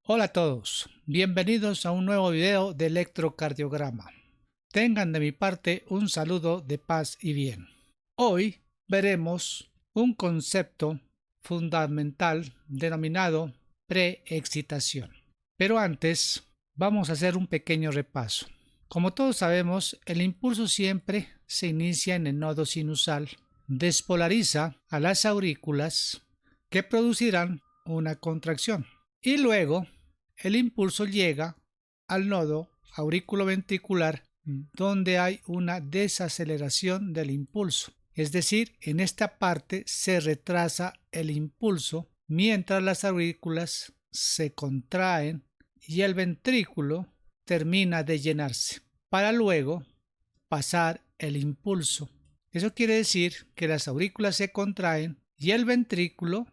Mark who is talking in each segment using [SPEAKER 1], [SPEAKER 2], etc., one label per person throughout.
[SPEAKER 1] Hola a todos, bienvenidos a un nuevo video de electrocardiograma. Tengan de mi parte un saludo de paz y bien. Hoy veremos un concepto fundamental denominado preexcitación. Pero antes vamos a hacer un pequeño repaso. Como todos sabemos, el impulso siempre se inicia en el nodo sinusal, despolariza a las aurículas que producirán una contracción y luego el impulso llega al nodo auriculoventricular donde hay una desaceleración del impulso. Es decir, en esta parte se retrasa el impulso mientras las aurículas se contraen y el ventrículo termina de llenarse para luego pasar el impulso. Eso quiere decir que las aurículas se contraen y el ventrículo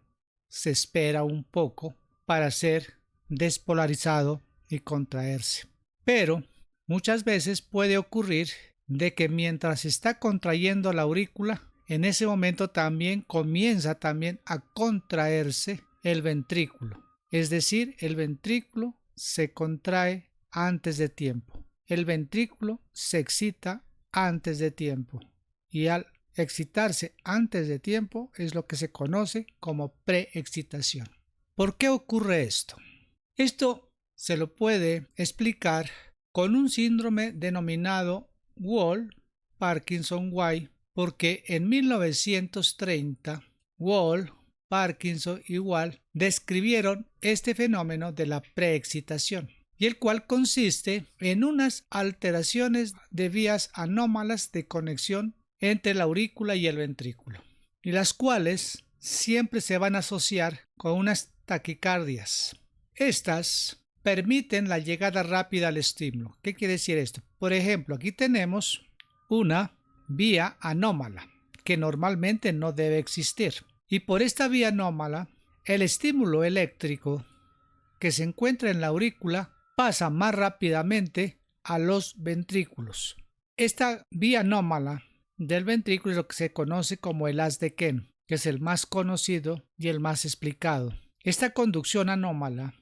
[SPEAKER 1] se espera un poco para ser despolarizado y contraerse. Pero muchas veces puede ocurrir de que mientras está contrayendo la aurícula, en ese momento también comienza a contraerse el ventrículo. Es decir, el ventrículo se contrae antes de tiempo. El ventrículo se excita antes de tiempo. Y al excitarse antes de tiempo es lo que se conoce como preexcitación. ¿Por qué ocurre esto? Esto se lo puede explicar con un síndrome denominado Wall-Parkinson-White, porque en 1930 Wall, Parkinson y Wall describieron este fenómeno de la preexcitación, y el cual consiste en unas alteraciones de vías anómalas de conexión entre la aurícula y el ventrículo, y las cuales siempre se van a asociar con unas taquicardias. Estas permiten la llegada rápida al estímulo. ¿Qué quiere decir esto? Por ejemplo, aquí tenemos una vía anómala que normalmente no debe existir. Y por esta vía anómala, el estímulo eléctrico que se encuentra en la aurícula pasa más rápidamente a los ventrículos. Esta vía anómala del ventrículo es lo que se conoce como el haz de Kent, que es el más conocido y el más explicado. Esta conducción anómala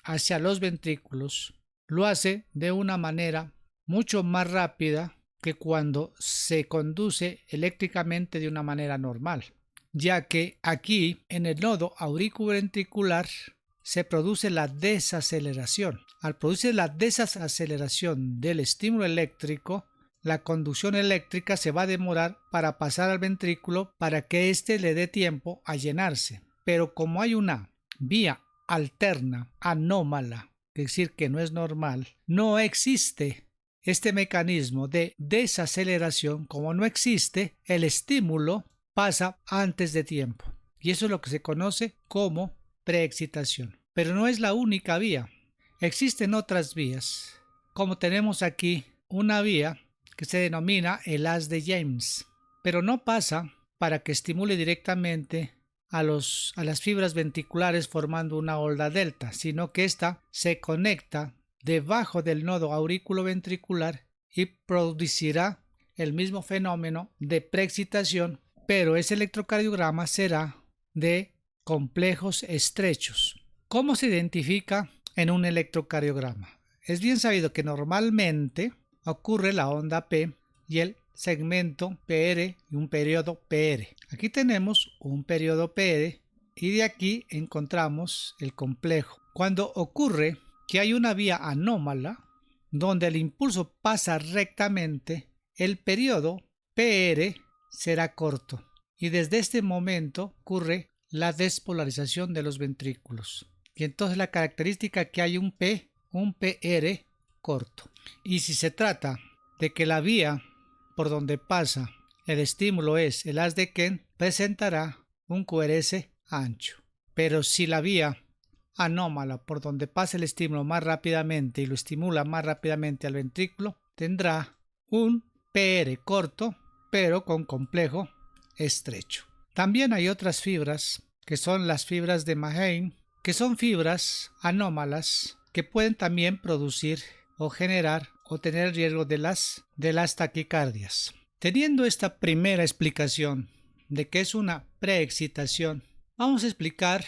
[SPEAKER 1] hacia los ventrículos lo hace de una manera mucho más rápida que cuando se conduce eléctricamente de una manera normal, ya que aquí en el nodo auriculoventricular se produce la desaceleración. Al producirse la desaceleración del estímulo eléctrico, la conducción eléctrica se va a demorar para pasar al ventrículo para que éste le dé tiempo a llenarse. Pero como hay una vía alterna, anómala, es decir, que no es normal, no existe este mecanismo de desaceleración. Como no existe, el estímulo pasa antes de tiempo. Y eso es lo que se conoce como preexcitación. Pero no es la única vía. Existen otras vías, como tenemos aquí una vía que se denomina el haz de James, pero no pasa para que estimule directamente a las fibras ventriculares formando una onda delta, sino que ésta se conecta debajo del nodo auriculoventricular y producirá el mismo fenómeno de preexcitación, pero ese electrocardiograma será de complejos estrechos. ¿Cómo se identifica en un electrocardiograma? Es bien sabido que normalmente ocurre la onda P y el segmento PR y un periodo PR. Aquí tenemos un periodo PR y de aquí encontramos el complejo. Cuando ocurre que hay una vía anómala donde el impulso pasa rectamente, el periodo PR será corto y desde este momento ocurre la despolarización de los ventrículos. Y entonces la característica que hay un PR corto. Y si se trata de que la vía por donde pasa el estímulo es el haz de Kent, presentará un QRS ancho. Pero si la vía anómala por donde pasa el estímulo más rápidamente y lo estimula más rápidamente al ventrículo, tendrá un PR corto, pero con complejo estrecho. También hay otras fibras, que son las fibras de Mahan, que son fibras anómalas que pueden también producir o generar o tener riesgo de las taquicardias. Teniendo esta primera explicación de que es una preexcitación, vamos a explicar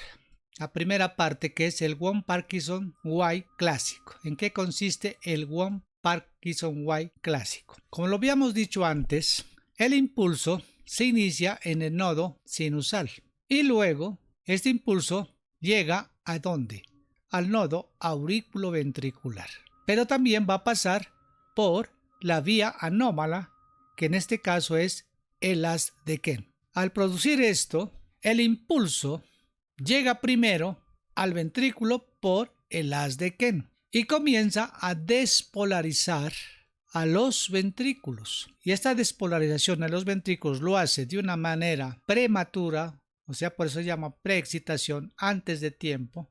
[SPEAKER 1] la primera parte, que es el Wong-Parkinson-White clásico. ¿En qué consiste el Wong-Parkinson-White clásico? Como lo habíamos dicho antes, el impulso se inicia en el nodo sinusal y luego este impulso llega ¿a dónde? Al nodo auriculoventricular. Pero también va a pasar por la vía anómala, que en este caso es el haz de Kent. Al producir esto, el impulso llega primero al ventrículo por el haz de Kent y comienza a despolarizar a los ventrículos. Y esta despolarización a los ventrículos lo hace de una manera prematura, o sea, por eso se llama preexcitación, antes de tiempo.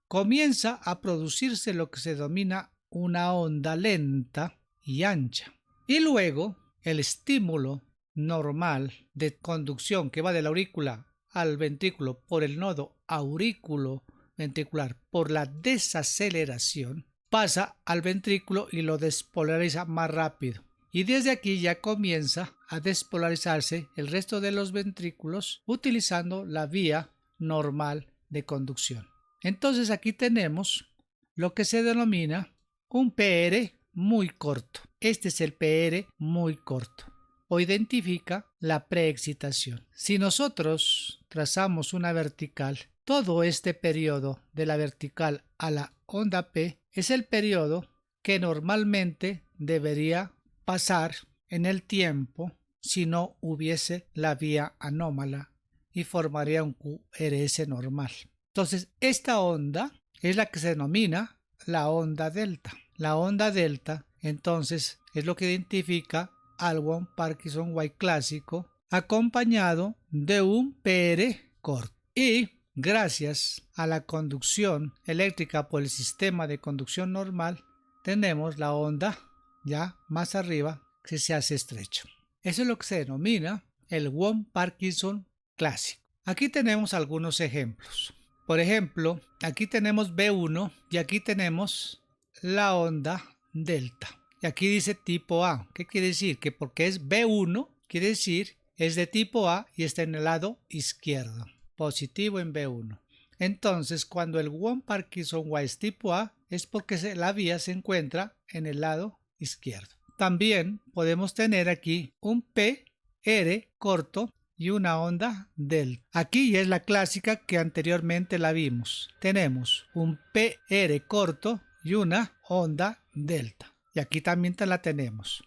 [SPEAKER 1] Comienza a producirse lo que se denomina una onda lenta y ancha. Y luego el estímulo normal de conducción que va de la aurícula al ventrículo por el nodo aurículo ventricular por la desaceleración pasa al ventrículo y lo despolariza más rápido. Y desde aquí ya comienza a despolarizarse el resto de los ventrículos utilizando la vía normal de conducción. Entonces aquí tenemos lo que se denomina un PR muy corto. Este es el PR muy corto, o identifica la preexcitación. Si nosotros trazamos una vertical, todo este periodo de la vertical a la onda P es el periodo que normalmente debería pasar en el tiempo si no hubiese la vía anómala y formaría un QRS normal. Entonces, esta onda es la que se denomina la onda delta. La onda delta, entonces, es lo que identifica al Wong-Parkinson-White clásico acompañado de un PR corto. Y gracias a la conducción eléctrica por el sistema de conducción normal, tenemos la onda ya más arriba que se hace estrecho. Eso es lo que se denomina el Wong-Parkinson clásico. Aquí tenemos algunos ejemplos. Por ejemplo, aquí tenemos B1 y aquí tenemos la onda delta. Y aquí dice tipo A. ¿Qué quiere decir? Que porque es B1, quiere decir es de tipo A y está en el lado izquierdo. Positivo en B1. Entonces, cuando el Wong-Parkinson-White es tipo A, es porque la vía se encuentra en el lado izquierdo. También podemos tener aquí un PR corto y una onda delta. Aquí es la clásica que anteriormente la vimos. Tenemos un PR corto y una onda delta. Y aquí también la tenemos.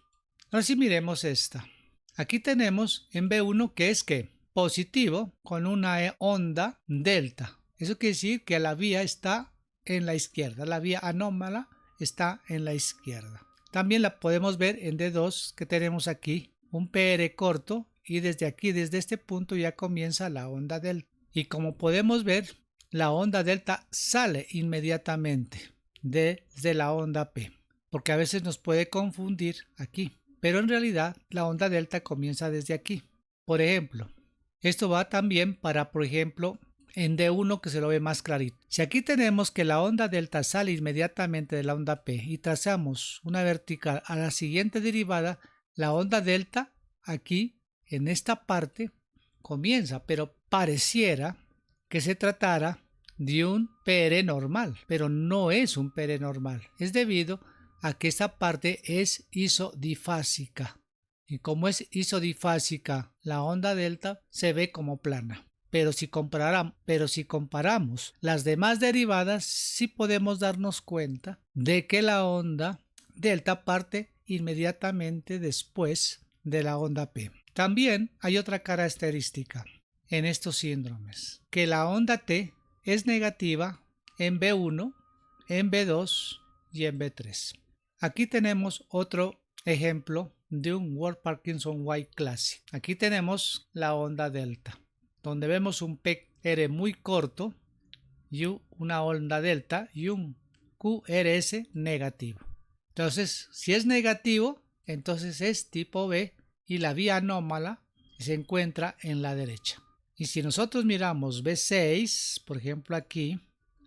[SPEAKER 1] Ahora sí miremos esta. Aquí tenemos en B1 que es que positivo con una onda delta. Eso quiere decir que la vía está en la izquierda. La vía anómala está en la izquierda. También la podemos ver en D2 que tenemos aquí un PR corto y desde aquí, desde este punto ya comienza la onda delta. Y como podemos ver, la onda delta sale inmediatamente desde la onda P, porque a veces nos puede confundir aquí, pero en realidad la onda delta comienza desde aquí. Por ejemplo, esto va también para, por ejemplo, en D1 que se lo ve más clarito. Si aquí tenemos que la onda delta sale inmediatamente de la onda P y trazamos una vertical a la siguiente derivada, la onda delta aquí en esta parte comienza, pero pareciera que se tratara de un PR normal, pero no es un PR normal. Es debido a que esta parte es isodifásica. Y como es isodifásica, la onda delta se ve como plana. Pero si comparamos las demás derivadas, sí podemos darnos cuenta de que la onda delta parte inmediatamente después de la onda P. También hay otra característica en estos síndromes, que la onda T es negativa en B1, en B2 y en B3. Aquí tenemos otro ejemplo de un Wong-Parkinson-White clásico. Aquí tenemos la onda delta, donde vemos un PR muy corto y una onda delta y un QRS negativo. Entonces, si es negativo, entonces es tipo B y la vía anómala se encuentra en la derecha. Y si nosotros miramos B6, por ejemplo aquí,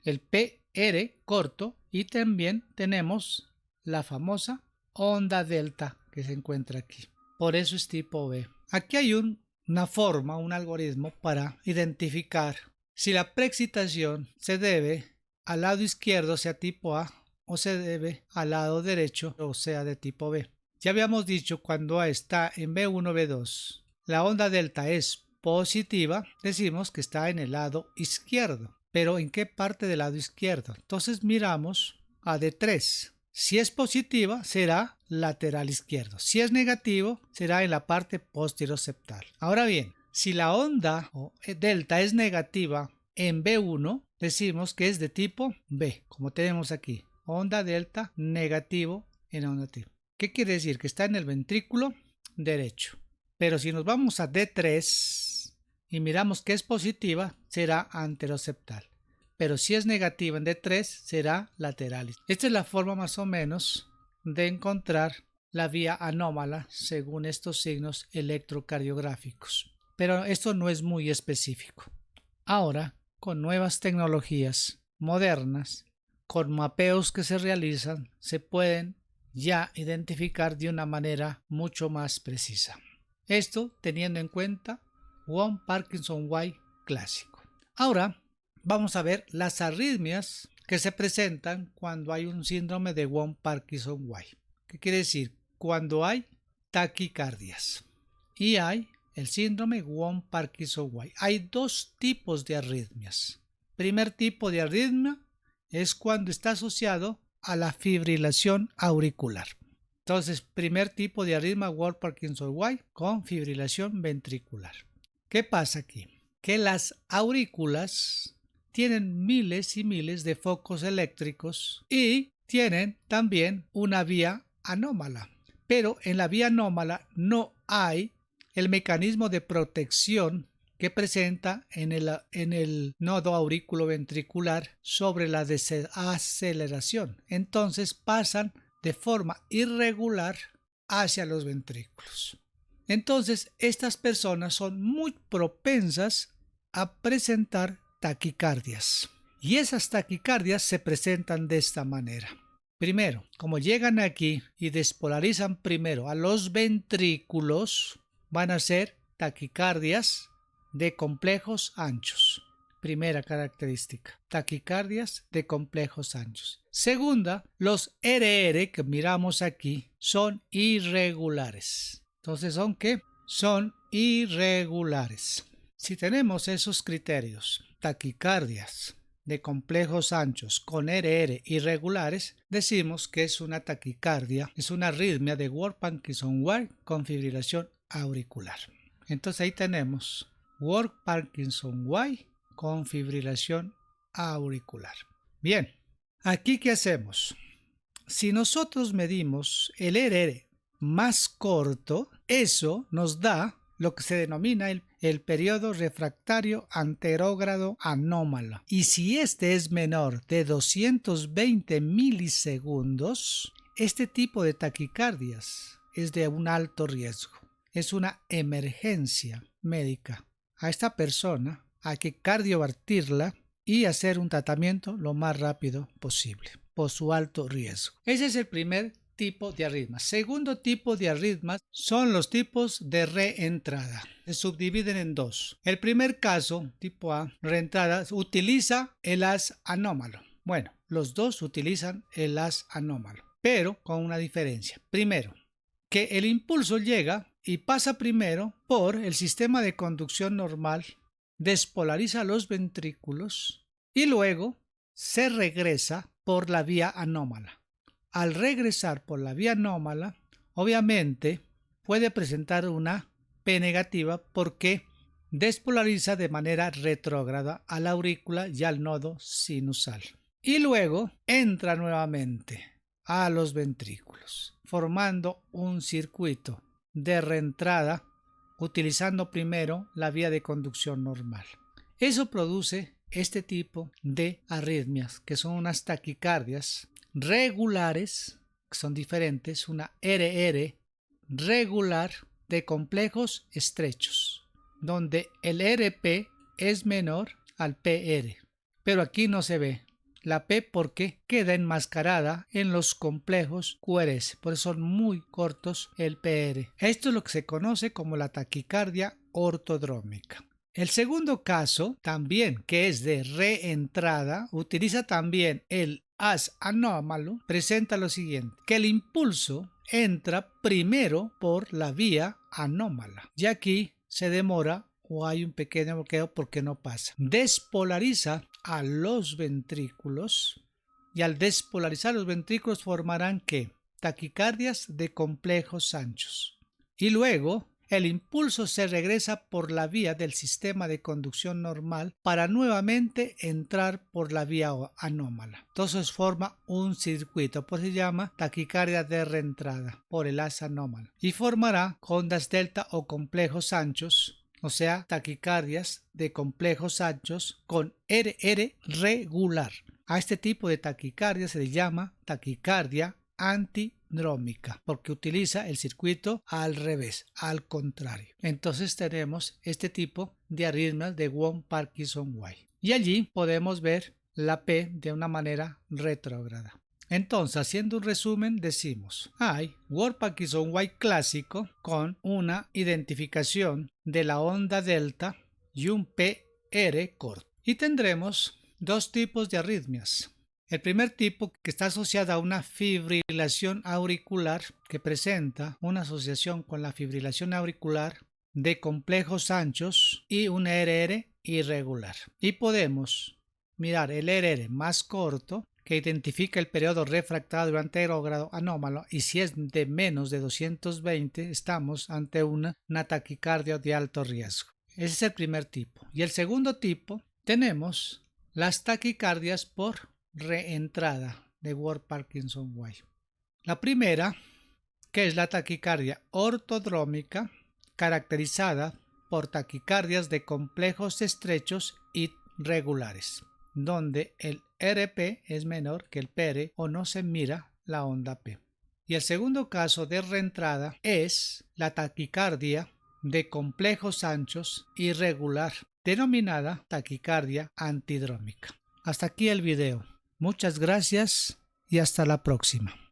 [SPEAKER 1] el PR corto y también tenemos la famosa onda delta que se encuentra aquí. Por eso es tipo B. Aquí hay una forma, un algoritmo para identificar si la preexcitación se debe al lado izquierdo, sea tipo A, o se debe al lado derecho, o sea de tipo B. Ya habíamos dicho, cuando A está en B1, B2, la onda delta es positiva, decimos que está en el lado izquierdo. Pero ¿en qué parte del lado izquierdo? Entonces miramos a D3. Si es positiva, será lateral izquierdo. Si es negativo, será en la parte posteroseptal. Ahora bien, si la onda delta es negativa en B1, decimos que es de tipo B, como tenemos aquí. Onda delta negativo en onda tipo. ¿Qué quiere decir? Que está en el ventrículo derecho. Pero si nos vamos a D3 y miramos que es positiva, será anteroseptal. Pero si es negativa en D3, será lateral. Esta es la forma más o menos de encontrar la vía anómala según estos signos electrocardiográficos. Pero esto no es muy específico. Ahora, con nuevas tecnologías modernas, con mapeos que se realizan, se pueden ya identificar de una manera mucho más precisa. Esto teniendo en cuenta Wong-Parkinson-White clásico. Ahora vamos a ver las arritmias que se presentan cuando hay un síndrome de Wong-Parkinson-White. ¿Qué quiere decir? Cuando hay taquicardias y hay el síndrome Wong-Parkinson-White. Hay dos tipos de arritmias. Primer tipo de arritmia es cuando está asociado a la fibrilación auricular. Entonces, primer tipo de arritmia Wong-Parkinson-White con fibrilación ventricular. ¿Qué pasa aquí? Que las aurículas tienen miles y miles de focos eléctricos y tienen también una vía anómala. Pero en la vía anómala no hay el mecanismo de protección que presenta en el nodo aurículo-ventricular sobre la desaceleración. Entonces pasan de forma irregular hacia los ventrículos. Entonces estas personas son muy propensas a presentar taquicardias. Y esas taquicardias se presentan de esta manera. Primero, como llegan aquí y despolarizan primero a los ventrículos, van a ser taquicardias de complejos anchos. Primera característica, taquicardias de complejos anchos. Segunda, los RR que miramos aquí son irregulares. Entonces, ¿son qué? Son irregulares. Si tenemos esos criterios, taquicardias de complejos anchos con RR irregulares, decimos que es una taquicardia, es una arritmia de Wong-Parkinson-White con fibrilación auricular. Entonces ahí tenemos Wong-Parkinson-White con fibrilación auricular. Bien, aquí ¿qué hacemos? Si nosotros medimos el RR más corto, eso nos da lo que se denomina el periodo refractario anterógrado anómalo. Y si este es menor de 220 milisegundos, este tipo de taquicardias es de un alto riesgo. Es una emergencia médica. A esta persona hay que cardiovertirla y hacer un tratamiento lo más rápido posible por su alto riesgo. Ese es el primer tipo de arritmias. Segundo tipo de arritmias son los tipos de reentrada. Se subdividen en dos. El primer caso, tipo A, reentrada, utiliza el haz anómalo. Bueno, los dos utilizan el haz anómalo, pero con una diferencia. Primero, que el impulso llega y pasa primero por el sistema de conducción normal, despolariza los ventrículos y luego se regresa por la vía anómala. Al regresar por la vía anómala, obviamente puede presentar una P negativa porque despolariza de manera retrógrada a la aurícula y al nodo sinusal. Y luego entra nuevamente a los ventrículos, formando un circuito de reentrada utilizando primero la vía de conducción normal. Eso produce este tipo de arritmias, que son unas taquicardias regulares, que son diferentes, una RR regular de complejos estrechos, donde el RP es menor al PR, pero aquí no se ve la P porque queda enmascarada en los complejos QRS, por eso son muy cortos el PR. Esto es lo que se conoce como la taquicardia ortodrómica. El segundo caso, también que es de reentrada, utiliza también el as anómalo, presenta lo siguiente, que el impulso entra primero por la vía anómala y aquí se demora o hay un pequeño bloqueo porque no pasa. Despolariza a los ventrículos y al despolarizar los ventrículos formarán ¿qué? Taquicardias de complejos anchos. Y luego el impulso se regresa por la vía del sistema de conducción normal para nuevamente entrar por la vía anómala. Entonces forma un circuito, pues se llama taquicardia de reentrada por el as anómalo y formará ondas delta o complejos anchos, o sea, taquicardias de complejos anchos con RR regular. A este tipo de taquicardia se le llama taquicardia antidrómica porque utiliza el circuito al revés, al contrario. Entonces tenemos este tipo de arritmias de Wong-Parkinson-White y allí podemos ver la P de una manera retrógrada. Entonces, haciendo un resumen, decimos, hay Wong-Parkinson-White clásico con una identificación de la onda delta y un PR corto. Y tendremos dos tipos de arritmias. El primer tipo, que está asociada a una fibrilación auricular, que presenta una asociación con la fibrilación auricular de complejos anchos y un RR irregular. Y podemos mirar el RR más corto, que identifica el periodo refractario anterógrado anómalo, y si es de menos de 220 estamos ante una taquicardia de alto riesgo. Ese es el primer tipo. Y el segundo tipo, tenemos las taquicardias por reentrada de Wong-Parkinson-White. La primera, que es la taquicardia ortodrómica, caracterizada por taquicardias de complejos estrechos y regulares, donde el RP es menor que el PR o no se mira la onda P. Y el segundo caso de reentrada es la taquicardia de complejos anchos irregular, denominada taquicardia antidrómica. Hasta aquí el video. Muchas gracias y hasta la próxima.